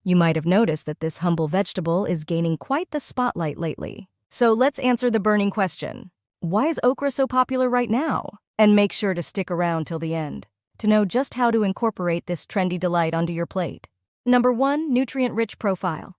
You might have noticed that this humble vegetable is gaining quite the spotlight lately. So let's answer the burning question. Why is okra so popular right now? And make sure to stick around till the end to know just how to incorporate this trendy delight onto your plate. Number 1, nutrient-rich profile.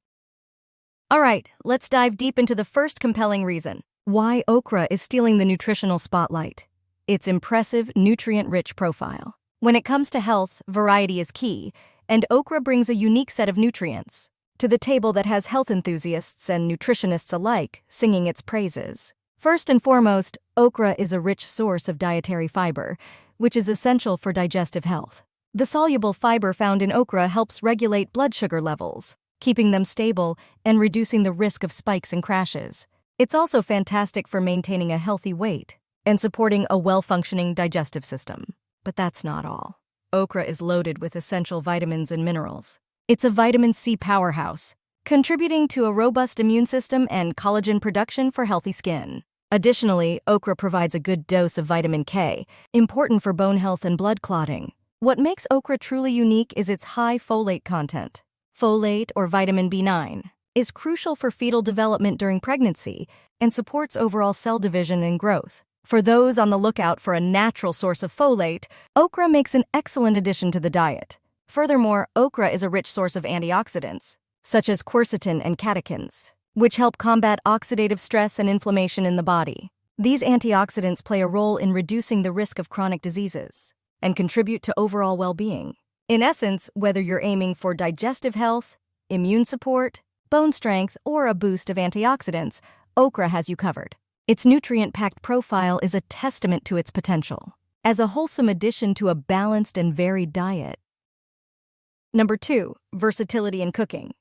All right, let's dive deep into the first compelling reason why okra is stealing the nutritional spotlight. Its impressive, nutrient-rich profile. When it comes to health, variety is key, and okra brings a unique set of nutrients to the table that has health enthusiasts and nutritionists alike singing its praises. First and foremost, okra is a rich source of dietary fiber, which is essential for digestive health. The soluble fiber found in okra helps regulate blood sugar levels, keeping them stable and reducing the risk of spikes and crashes. It's also fantastic for maintaining a healthy weight and supporting a well-functioning digestive system. But that's not all. Okra is loaded with essential vitamins and minerals. It's a vitamin C powerhouse, contributing to a robust immune system and collagen production for healthy skin. Additionally, okra provides a good dose of vitamin K, important for bone health and blood clotting. What makes okra truly unique is its high folate content. Folate, or vitamin B9, is crucial for fetal development during pregnancy and supports overall cell division and growth. For those on the lookout for a natural source of folate, okra makes an excellent addition to the diet. Furthermore, okra is a rich source of antioxidants, such as quercetin and catechins, which help combat oxidative stress and inflammation in the body. These antioxidants play a role in reducing the risk of chronic diseases and contribute to overall well-being. In essence, whether you're aiming for digestive health, immune support, bone strength, or a boost of antioxidants, okra has you covered. Its nutrient-packed profile is a testament to its potential as a wholesome addition to a balanced and varied diet. Number 2, versatility in cooking.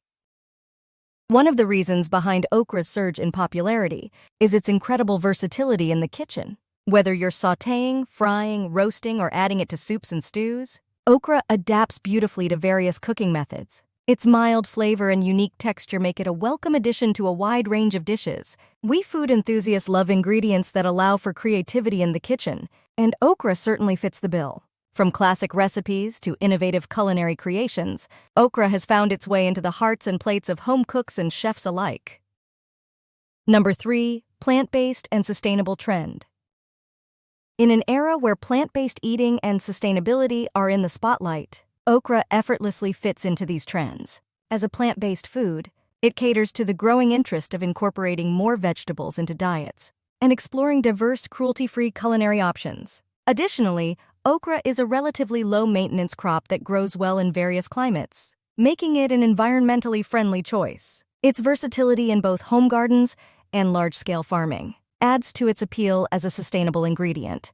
One of the reasons behind okra's surge in popularity is its incredible versatility in the kitchen. Whether you're sautéing, frying, roasting, or adding it to soups and stews, okra adapts beautifully to various cooking methods. Its mild flavor and unique texture make it a welcome addition to a wide range of dishes. We food enthusiasts love ingredients that allow for creativity in the kitchen, and okra certainly fits the bill. From classic recipes to innovative culinary creations, okra has found its way into the hearts and plates of home cooks and chefs alike. Number 3, plant-based and sustainable trend. In an era where plant-based eating and sustainability are in the spotlight, okra effortlessly fits into these trends. As a plant-based food, it caters to the growing interest of incorporating more vegetables into diets and exploring diverse, cruelty-free culinary options. Additionally, okra is a relatively low-maintenance crop that grows well in various climates, making it an environmentally friendly choice. Its versatility in both home gardens and large-scale farming adds to its appeal as a sustainable ingredient.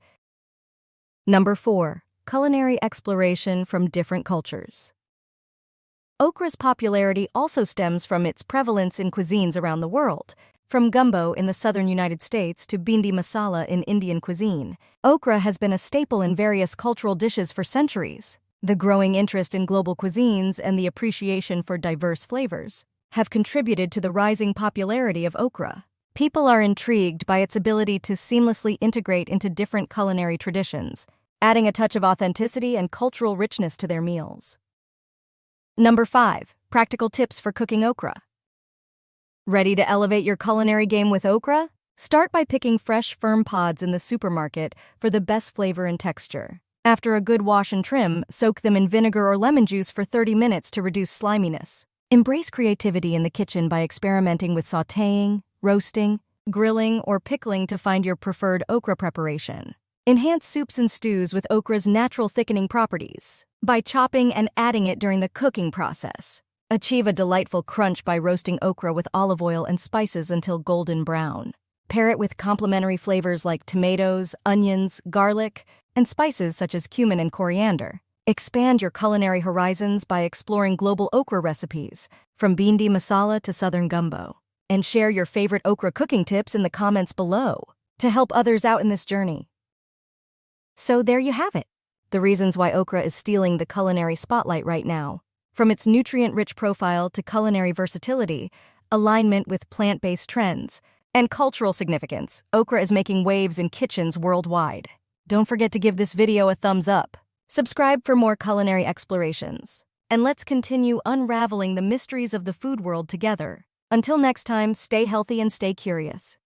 Number 4, culinary exploration from different cultures. Okra's popularity also stems from its prevalence in cuisines around the world. From gumbo in the southern United States to bhindi masala in Indian cuisine, okra has been a staple in various cultural dishes for centuries. The growing interest in global cuisines and the appreciation for diverse flavors have contributed to the rising popularity of okra. People are intrigued by its ability to seamlessly integrate into different culinary traditions, adding a touch of authenticity and cultural richness to their meals. Number 5, practical tips for cooking okra. Ready to elevate your culinary game with okra? Start by picking fresh, firm pods in the supermarket for the best flavor and texture. After a good wash and trim, soak them in vinegar or lemon juice for 30 minutes to reduce sliminess. Embrace creativity in the kitchen by experimenting with sautéing, roasting, grilling, or pickling to find your preferred okra preparation. Enhance soups and stews with okra's natural thickening properties by chopping and adding it during the cooking process. Achieve a delightful crunch by roasting okra with olive oil and spices until golden brown. Pair it with complementary flavors like tomatoes, onions, garlic, and spices such as cumin and coriander. Expand your culinary horizons by exploring global okra recipes, from bhindi masala to southern gumbo. And share your favorite okra cooking tips in the comments below to help others out in this journey. So there you have it, the reasons why okra is stealing the culinary spotlight right now. From its nutrient-rich profile to culinary versatility, alignment with plant-based trends, and cultural significance, okra is making waves in kitchens worldwide. Don't forget to give this video a thumbs up. Subscribe for more culinary explorations. And and let's continue unraveling the mysteries of the food world together. Until next time, stay healthy and stay curious.